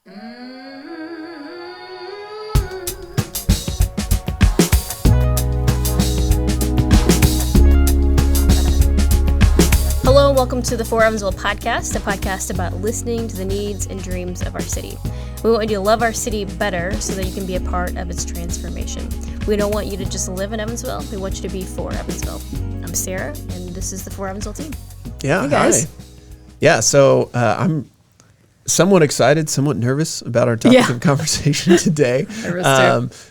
Hello, welcome to the For Evansville podcast, a podcast about listening to the needs and dreams of our city. We want you to love our city better so that you can be a part of its transformation. We don't want you to just live in Evansville. We want you to be for Evansville. I'm Sarah, and this is the For Evansville team. Yeah, hey guys. Hi. Yeah, so I'm somewhat excited, somewhat nervous about our topic of conversation today.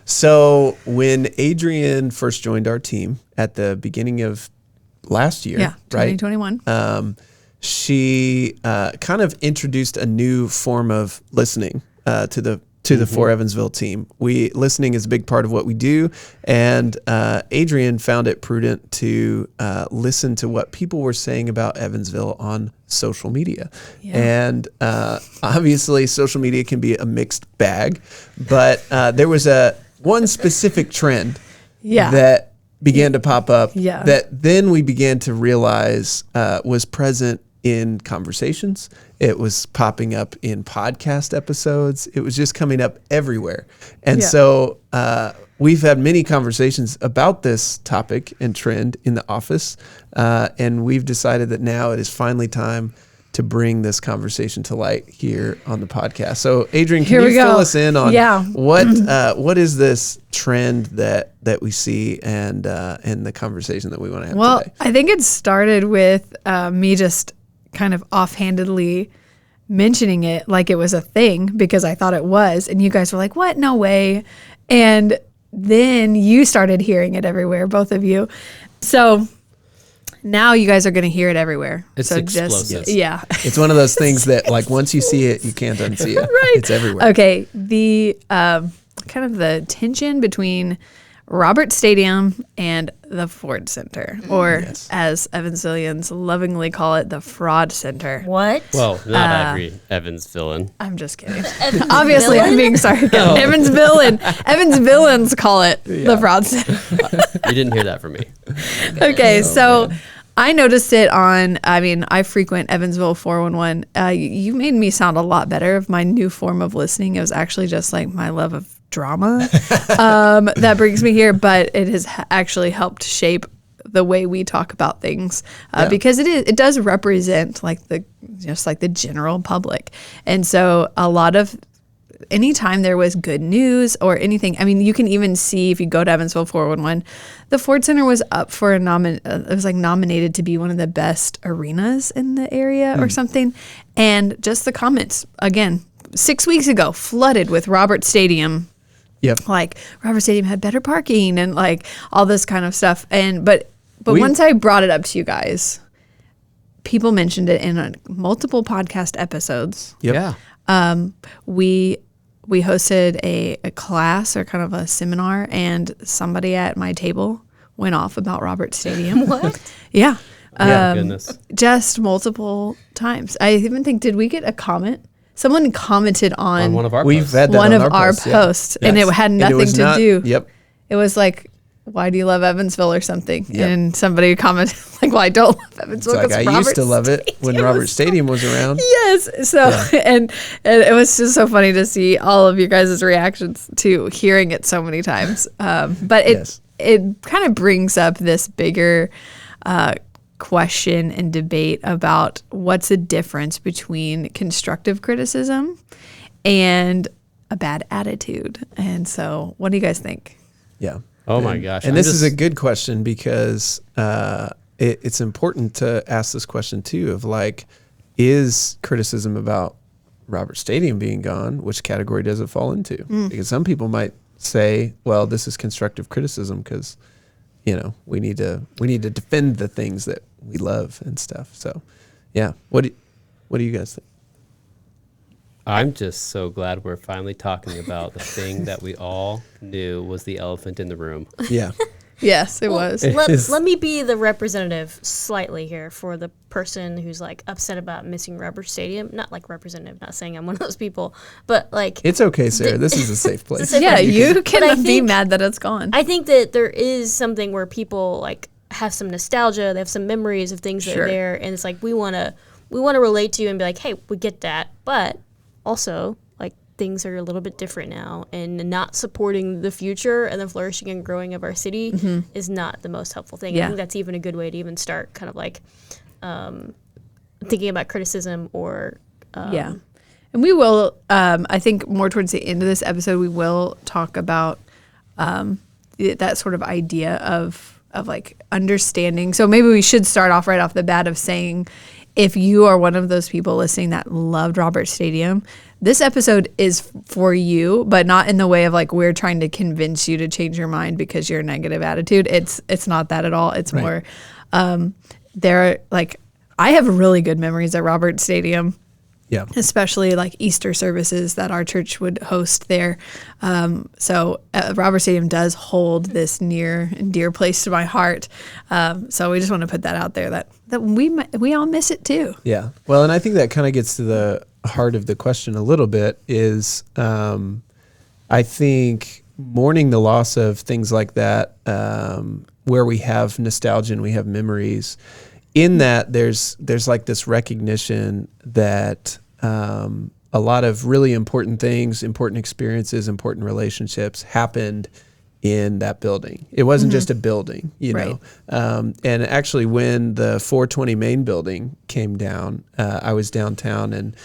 So when Adrienne first joined our team at the beginning of last year, 2021. She kind of introduced a new form of listening to the For Evansville team. Listening is a big part of what we do, and Adrienne found it prudent to listen to what people were saying about Evansville on social media. Yeah. And obviously, social media can be a mixed bag, but there was one specific trend that began to pop up that then we began to realize was present in conversations. It was popping up in podcast episodes. It was just coming up everywhere. And so we've had many conversations about this topic and trend in the office. And we've decided that now it is finally time to bring this conversation to light here on the podcast. So Adrienne, can you fill us in on what is this trend that we see and the conversation that we want to have today? Well, I think it started with me just kind of offhandedly mentioning it like it was a thing because I thought it was, and you guys were like, what? No way. And then you started hearing it everywhere, both of you. So now you guys are going to hear it everywhere. It's so explosive. It's one of those things that like once you see it, you can't unsee it. Right. It's everywhere. Okay. The kind of the tension between Robert Stadium and the Ford Center, or as Evansvillians lovingly call it, the Fraud Center. What? Well, not every Evansvillian. I'm just kidding. Obviously, I'm being sarcastic. Evansvillians call it the Fraud Center. You didn't hear that from me. Okay, I noticed it on, I frequent Evansville 411. You made me sound a lot better of my new form of listening. It was actually just like my love of drama that brings me here, but it has actually helped shape the way we talk about things because it does represent the general public. And so a lot of anytime there was good news or anything, you can even see if you go to Evansville 411, the Ford Center was up for it was nominated to be one of the best arenas in the area or something. And just the comments, again, 6 weeks ago, flooded with Robert Stadium. Yep. Like Robert Stadium had better parking and like all this kind of stuff. But once I brought it up to you guys, people mentioned it in multiple podcast episodes. Yep. Yeah. We hosted a class or kind of a seminar, and somebody at my table went off about Robert Stadium. What? Yeah. Goodness. Just multiple times. I even think, did we get a comment? Someone commented on one of our We've posts. had that one on of our posts, and it had nothing to do. Yep. It was like, why do you love Evansville or something? Yep. And somebody commented like, well, I don't love Evansville. It's like I Robert used to love it when Robert Stadium was around. Yes. So, and it was just so funny to see all of your guys' reactions to hearing it so many times. But it kind of brings up this bigger question and debate about what's the difference between constructive criticism and a bad attitude. And so what do you guys think? Yeah. Oh my gosh. And this is a good question because it's important to ask this question too of like, is criticism about Robert Stadium being gone, which category does it fall into? Because some people might say, well, this is constructive criticism because, we need to defend the things that we love and stuff. So, yeah. What do you guys think? I'm just so glad we're finally talking about the thing that we all knew was the elephant in the room. Yeah. Yes, it was. Let me be the representative slightly here for the person who's like upset about missing Robert Stadium. Not like representative, not saying I'm one of those people, but like it's okay, Sarah. This is a safe place. Yeah, you can be mad that it's gone. I think that there is something where people like have some nostalgia, they have some memories of things that are there, and it's like we want to relate to you and be like, hey, we get that, but also like things are a little bit different now, and not supporting the future and the flourishing and growing of our city is not the most helpful thing. I think that's even a good way to even start kind of like thinking about criticism or and we will I think more towards the end of this episode we will talk about that sort of idea of like understanding. So maybe we should start off right off the bat of saying, if you are one of those people listening that loved Robert Stadium, this episode is for you, but not in the way of like we're trying to convince you to change your mind because you're a negative attitude. It's not that at all. It's more there. Like, I have really good memories at Robert Stadium. Yeah. Especially like Easter services that our church would host there. So Robert Stadium does hold this near and dear place to my heart. So we just want to put that out there that we all miss it too. Yeah. Well, and I think that kind of gets to the heart of the question a little bit is I think mourning the loss of things like that, where we have nostalgia and we have memories, in that there's like this recognition that a lot of really important things, important experiences, important relationships happened in that building. It wasn't just a building, you know. And actually, when the 420 main building came down, I was downtown and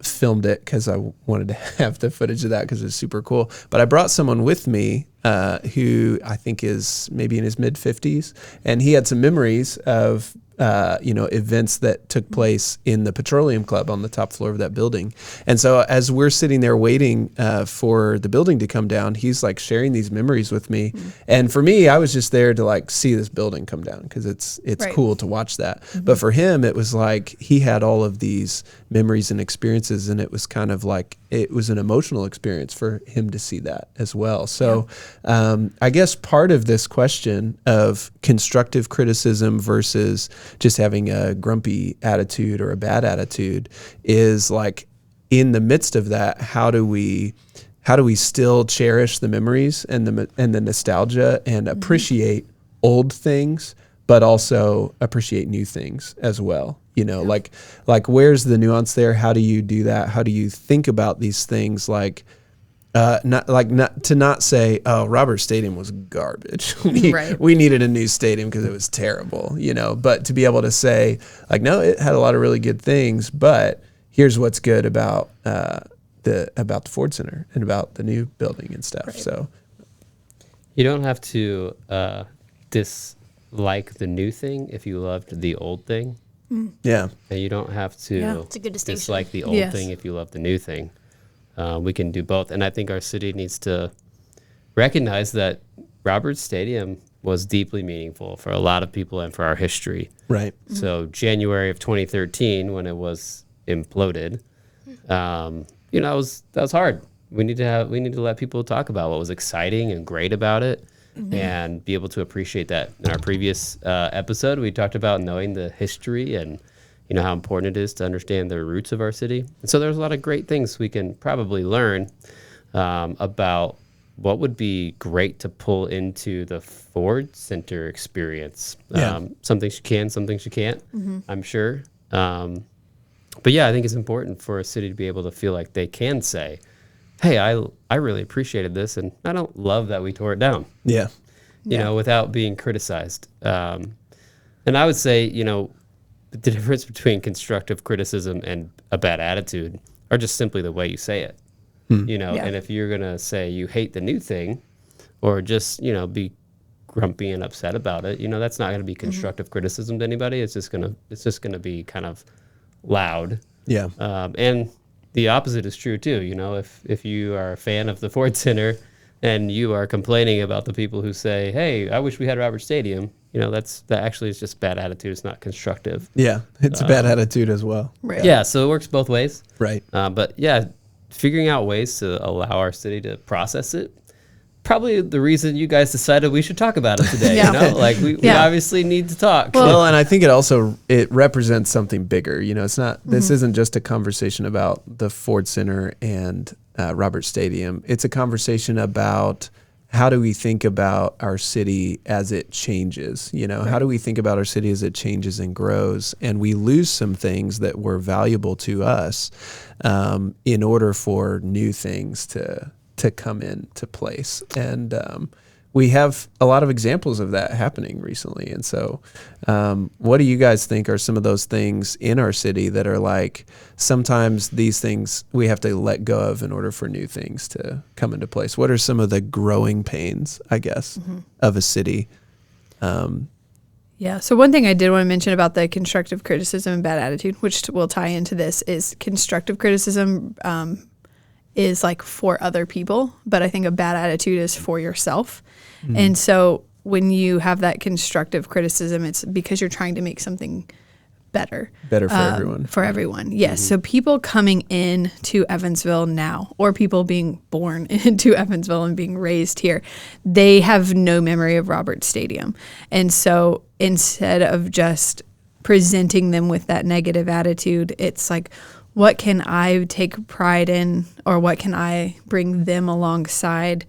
filmed it because I wanted to have the footage of that because it's super cool. But I brought someone with me who I think is maybe in his mid-50s, and he had some memories of events that took place in the Petroleum Club on the top floor of that building. And so as we're sitting there waiting for the building to come down, he's like sharing these memories with me. And for me, I was just there to like see this building come down because it's cool to watch that. But for him, it was like he had all of these memories and experiences, and it was kind of like it was an emotional experience for him to see that as well. So I guess part of this question of constructive criticism versus just having a grumpy attitude or a bad attitude is like, in the midst of that, how do we still cherish the memories and the nostalgia and appreciate old things, but also appreciate new things as well? You know, like where's the nuance there? How do you do that? How do you think about these things? Not say, oh, Robert Stadium was garbage. We needed a new stadium because it was terrible, you know, but to be able to say like, no, it had a lot of really good things, but here's what's good about the Ford Center and about the new building and stuff. Right. So you don't have to dislike the new thing if you loved the old thing. Yeah. And you don't have to it's a good distinction. dislike the old thing if you love the new thing. We can do both. And I think our city needs to recognize that Robert Stadium was deeply meaningful for a lot of people and for our history. Right. So January of 2013, when it was imploded, that was hard. We need to let people talk about what was exciting and great about it, and be able to appreciate that. In our previous episode, we talked about knowing the history and how important it is to understand the roots of our city. And so there's a lot of great things we can probably learn about what would be great to pull into the Ford Center experience. Some things you can, some things you can't, I'm sure. But yeah, I think it's important for a city to be able to feel like they can say, hey, I really appreciated this, and I don't love that we tore it down. Yeah. Without being criticized. And I would say, the difference between constructive criticism and a bad attitude are just simply the way you say it. And if you're going to say you hate the new thing, or just, be grumpy and upset about it, that's not going to be constructive criticism to anybody. It's just going to be kind of loud. Yeah. And the opposite is true too. If you are a fan of the Ford Center and you are complaining about the people who say, hey, I wish we had Robert Stadium, that actually is just bad attitude. It's not constructive. Yeah, it's a bad attitude as well. Right. Yeah, so it works both ways. Right. But yeah, figuring out ways to allow our city to process it, probably the reason you guys decided we should talk about it today. We obviously need to talk. Well, and I think it represents something bigger. It's not, this isn't just a conversation about the Ford Center and Robert Stadium. It's a conversation about how do we think about our city as it changes? How do we think about our city as it changes and grows? And we lose some things that were valuable to us in order for new things to come into place. And we have a lot of examples of that happening recently. And so what do you guys think are some of those things in our city that are like, sometimes these things we have to let go of in order for new things to come into place? What are some of the growing pains, I guess, of a city? Yeah. So one thing I did want to mention about the constructive criticism and bad attitude, which will tie into this, is constructive criticism is like for other people, but I think a bad attitude is for yourself. And so when you have that constructive criticism, it's because you're trying to make something better for everyone. For everyone, yes. So people coming in to Evansville now, or people being born into Evansville and being raised here, they have no memory of Roberts Stadium. And so instead of just presenting them with that negative attitude, it's like, what can I take pride in, or what can I bring them alongside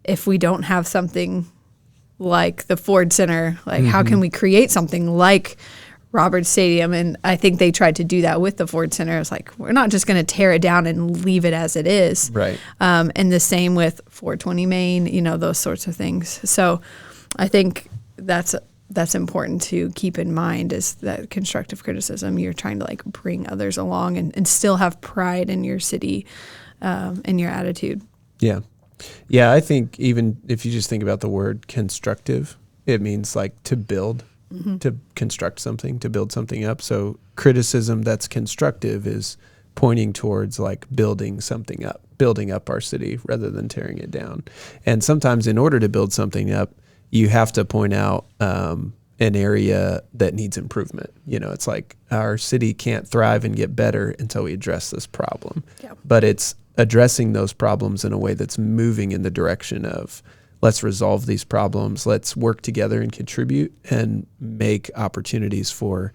if we don't have something like the Ford Center? Like, how can we create something like Roberts Stadium? And I think they tried to do that with the Ford Center. It's like, we're not just going to tear it down and leave it as it is. Right. And the same with 420 Main, those sorts of things. So I think that's important to keep in mind, is that constructive criticism. You're trying to like bring others along and still have pride in your city and your attitude. Yeah. Yeah, I think even if you just think about the word constructive, it means like to build, to construct something, to build something up. So criticism that's constructive is pointing towards like building something up, building up our city rather than tearing it down. And sometimes in order to build something up, you have to point out an area that needs improvement. It's like our city can't thrive and get better until we address this problem. Yeah. But it's addressing those problems in a way that's moving in the direction of, let's resolve these problems, let's work together and contribute and make opportunities for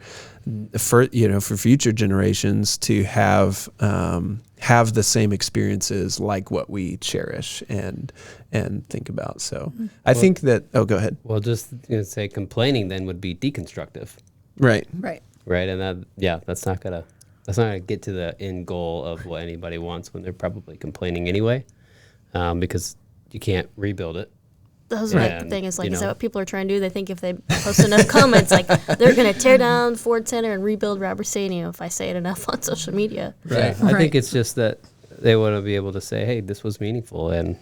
future generations to have the same experiences like what we cherish and think about. So I think that, go ahead. Well, just say complaining then would be deconstructive. Right. And that's not gonna get to the end goal of what anybody wants when they're probably complaining anyway, because you can't rebuild it. That was the thing. Is like, is that what people are trying to do? They think if they post enough comments, like they're going to tear down Ford Center and rebuild Roberts Stadium if I say it enough on social media. Right. I think it's just that they want to be able to say, hey, this was meaningful. And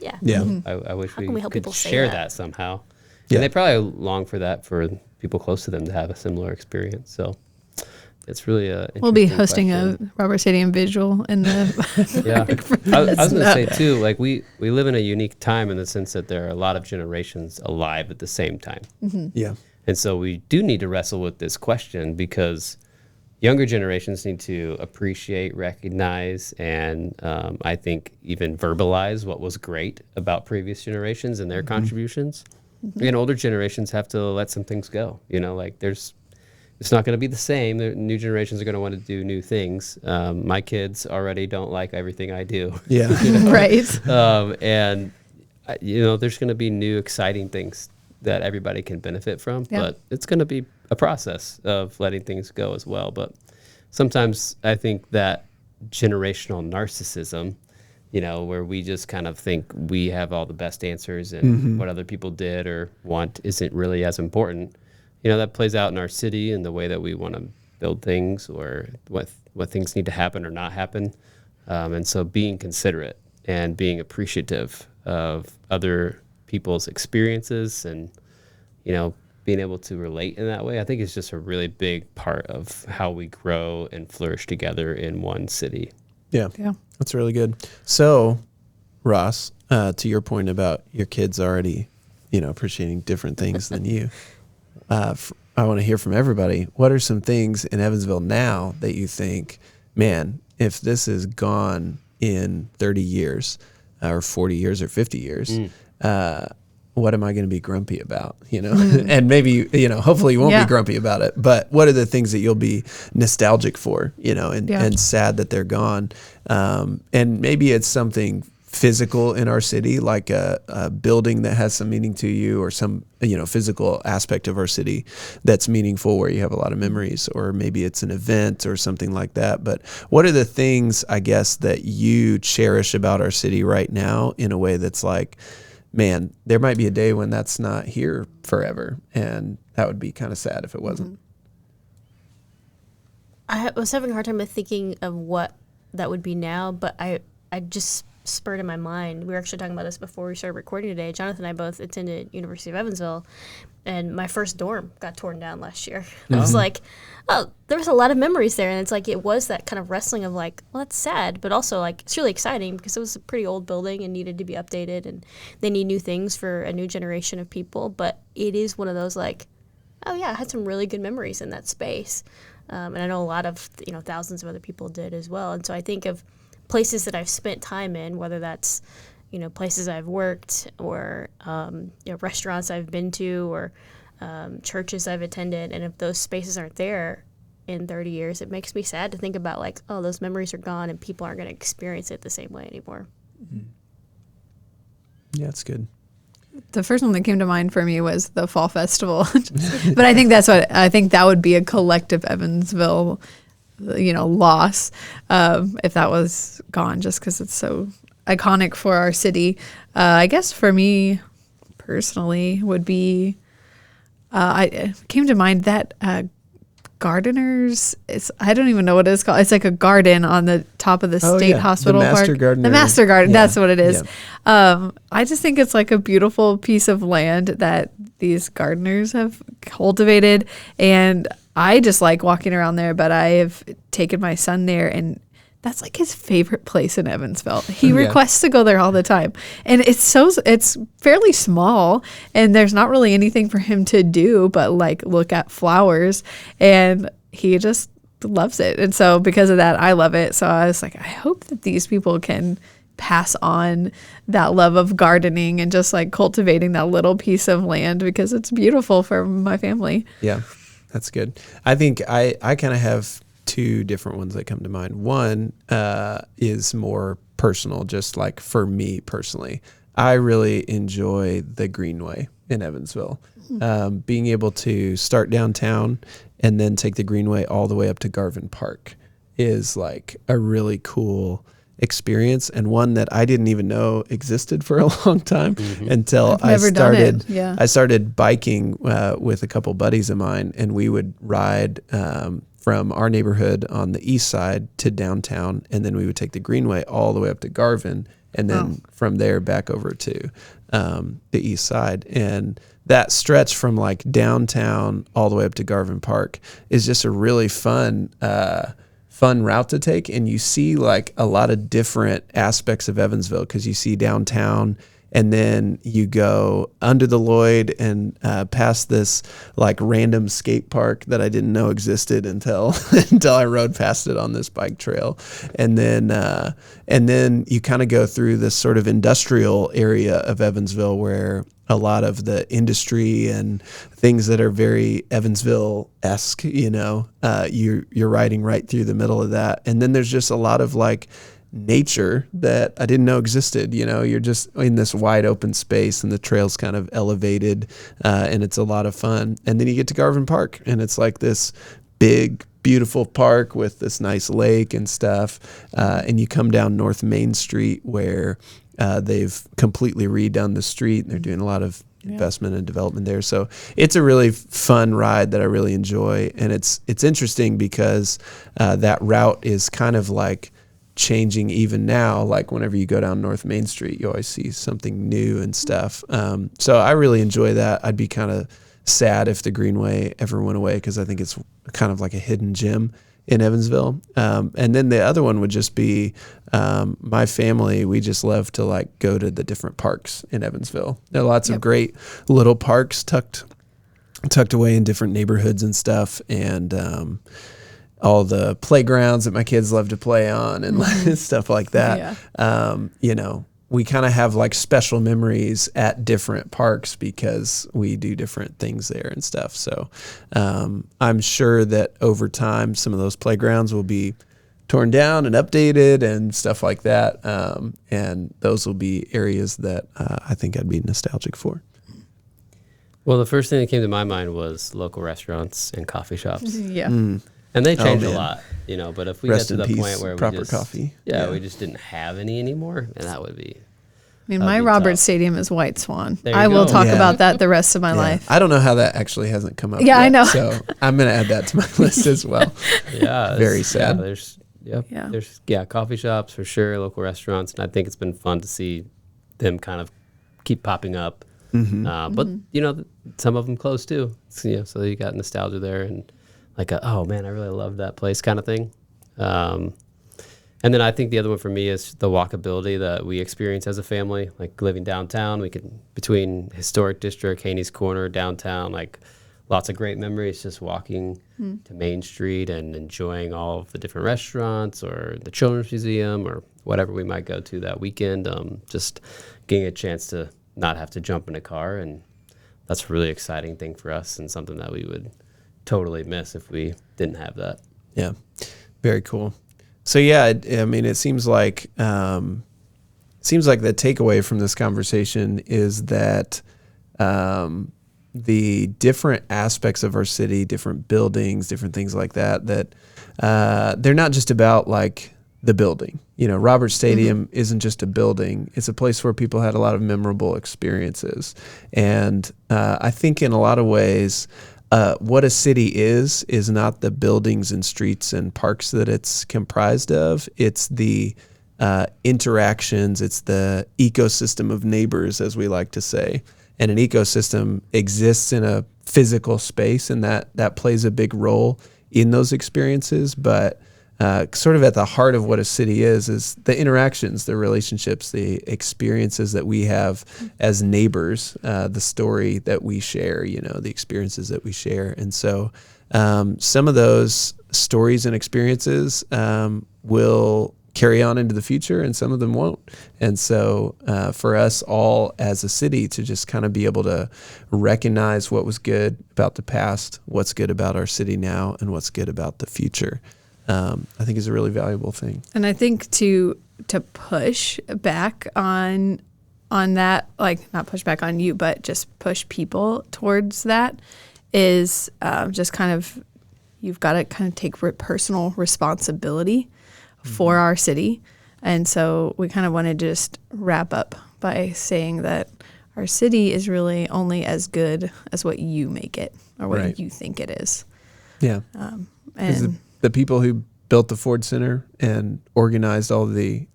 I wish we could share that somehow. Yeah. And they probably long for that for people close to them to have a similar experience. So it's really we'll be hosting a Roberts Stadium visual in the I was going to say too, like we live in a unique time in the sense that there are a lot of generations alive at the same time. Yeah. And so we do need to wrestle with this question, because younger generations need to appreciate, recognize, and I think even verbalize what was great about previous generations and their contributions. And older generations have to let some things go. It's not going to be the same. The new generations are going to want to do new things. My kids already don't like everything I do. Yeah. Right. And there's going to be new, exciting things that everybody can benefit from. Yeah. But it's going to be a process of letting things go as well. But sometimes I think that generational narcissism, where we just kind of think we have all the best answers and what other people did or want isn't really as important. That plays out in our city and the way that we want to build things, or what things need to happen or not happen. And so being considerate and being appreciative of other people's experiences and, being able to relate in that way, I think is just a really big part of how we grow and flourish together in one city. Yeah. That's really good. So, Ross, to your point about your kids already, appreciating different things than you, I want to hear from everybody. What are some things in Evansville now that you think, man, if this is gone in 30 years or 40 years or 50 years, what am I going to be grumpy about? And maybe, hopefully you won't be grumpy about it, but what are the things that you'll be nostalgic for, and sad that they're gone? And maybe it's something physical in our city, like a building that has some meaning to you, or some, physical aspect of our city that's meaningful where you have a lot of memories, or maybe it's an event or something like that. But what are the things, I guess, that you cherish about our city right now in a way that's like, man, there might be a day when that's not here forever, and that would be kind of sad if it wasn't. I was having a hard time with thinking of what that would be now, but I just spurred in my mind. We were actually talking about this before we started recording today. Jonathan and I both attended University of Evansville, and my first dorm got torn down last year. I was like, oh, there was a lot of memories there, and it's like it was that kind of wrestling of like, well, that's sad, but also like it's really exciting because it was a pretty old building and needed to be updated, and they need new things for a new generation of people. But it is one of those like, oh yeah, I had some really good memories in that space, and I know a lot of thousands of other people did as well. And so I think of places that I've spent time in, whether that's, places I've worked, or, restaurants I've been to, or churches I've attended. And if those spaces aren't there in 30 years, it makes me sad to think about like, oh, those memories are gone and people aren't going to experience it the same way anymore. Yeah, it's good. The first one that came to mind for me was the fall festival. But I think that would be a collective Evansville loss, if that was gone, just because it's so iconic for our city. I guess for me personally would be, it came to mind that Gardeners, I don't even know what it's called. It's like a garden on the top of the state hospital the Master park. Garden. The Master Garden, Yeah. that's what it is. Yeah. I just think it's like a beautiful piece of land that these gardeners have cultivated, and I just like walking around there, but I have taken my son there, and that's like his favorite place in Evansville. He requests to go there all the time. And it's fairly small, and there's not really anything for him to do but like look at flowers, and he just loves it. And so because of that, I love it. So I was like, I hope that these people can pass on that love of gardening and just like cultivating that little piece of land, because it's beautiful for my family. Yeah, that's good. I think I kind of have two different ones that come to mind. One is more personal, just like for me personally. I really enjoy the Greenway in Evansville. Being able to start downtown and then take the Greenway all the way up to Garvin Park is like a really cool experience, and one that I didn't even know existed for a long time until I started biking with a couple buddies of mine, and we would ride from our neighborhood on the east side to downtown, and then we would take the Greenway all the way up to Garvin, and then from there back over to the east side. And that stretch from like downtown all the way up to Garvin Park is just a really fun route to take. And you see like a lot of different aspects of Evansville, because you see downtown, and then you go under the Lloyd and past this like random skate park that I didn't know existed until I rode past it on this bike trail. And then you kind of go through this sort of industrial area of Evansville where a lot of the industry and things that are very Evansville-esque, you're riding right through the middle of that. And then there's just a lot of like nature that I didn't know existed. You're just in this wide open space, and the trail's kind of elevated, and it's a lot of fun. And then you get to Garvin Park, and it's like this big, beautiful park with this nice lake and stuff. And you come down North Main Street where they've completely redone the street, and they're doing a lot of investment and development there. So it's a really fun ride that I really enjoy. And it's interesting because that route is kind of like changing even now. Like whenever you go down North Main Street, you always see something new and stuff. So I really enjoy that. I'd be kind of sad if the Greenway ever went away, because I think it's kind of like a hidden gem in Evansville. And then the other one would just be my family. We just love to like go to the different parks in Evansville. There are lots of great little parks tucked away in different neighborhoods and stuff. And all the playgrounds that my kids love to play on and stuff like that. We kind of have like special memories at different parks because we do different things there and stuff. So I'm sure that over time, some of those playgrounds will be torn down and updated and stuff like that. And those will be areas that I think I'd be nostalgic for. Well, the first thing that came to my mind was local restaurants and coffee shops. Yeah. And they change a man. lot, but if we Rest get to in the peace, point where proper we just, coffee. we just didn't have any anymore, and that would be. I mean, That'd my be Roberts tough. Stadium is White Swan. There you I will go. talk Yeah. about that the rest of my life. I don't know how that actually hasn't come up. Yeah, I yet, know. So I'm going to add that to my list as well. Yeah, Very it's- sad. There's coffee shops for sure, local restaurants, and I think it's been fun to see them kind of keep popping up. But some of them close too. So you got nostalgia there, and like, oh man, I really love that place kind of thing. And then I think the other one for me is the walkability that we experience as a family, like living downtown. We can, between historic district, Haney's Corner, downtown, like lots of great memories just walking to Main Street and enjoying all of the different restaurants or the Children's Museum or whatever we might go to that weekend. Just getting a chance to not have to jump in a car. And that's a really exciting thing for us and something that we would totally miss if we didn't have that. Yeah. Very cool. So yeah, it seems like the takeaway from this conversation is that the different aspects of our city, different buildings, different things like that, they're not just about like the building. Roberts Stadium isn't just a building. It's a place where people had a lot of memorable experiences. And I think in a lot of ways, what a city is not the buildings and streets and parks that it's comprised of. It's the interactions. It's the ecosystem of neighbors, as we like to say. And an ecosystem exists in a physical space, and that plays a big role in those experiences. But sort of at the heart of what a city is the interactions, the relationships, the experiences that we have as neighbors, the story that we share, the experiences that we share. And so some of those stories and experiences will carry on into the future, and some of them won't. And so for us all as a city to just kind of be able to recognize what was good about the past, what's good about our city now, and what's good about the future, I think is a really valuable thing. And I think to push back on that, like not push back on you, but just push people towards that is just kind of, you've got to kind of take personal responsibility for our city. And so we kind of want to just wrap up by saying that our city is really only as good as what you make it or what you think it is. Yeah. And the people who built the Ford Center and organized the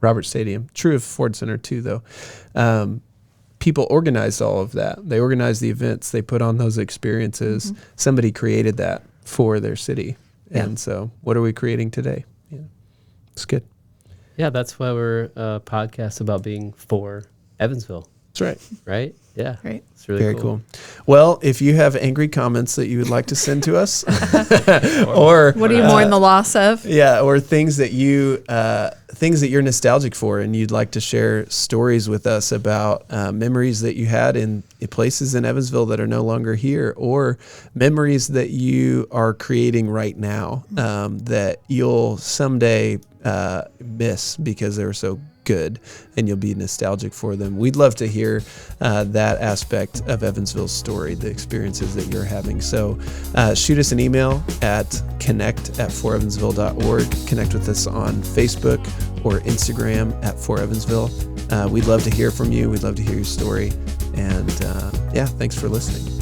Roberts Stadium, true of Ford Center too, though, people organized all of that. They organized the events. They put on those experiences. Somebody created that for their city. Yeah. And so what are we creating today? Yeah. It's good. Yeah, that's why we're a podcast about being for Evansville. That's right. Right? Yeah. Right. It's really Very cool. Well, if you have angry comments that you would like to send to us, or what do you mourn the loss of? Yeah, or things that you're nostalgic for, and you'd like to share stories with us about memories that you had in places in Evansville that are no longer here, or memories that you are creating right now that you'll someday miss because they were so good and you'll be nostalgic for them. We'd love to hear that aspect of Evansville's story, the experiences that you're having. So shoot us an email at connect@forevansville.org. Connect with us on Facebook or Instagram @forevansville. We'd love to hear from you. We'd love to hear your story. And thanks for listening.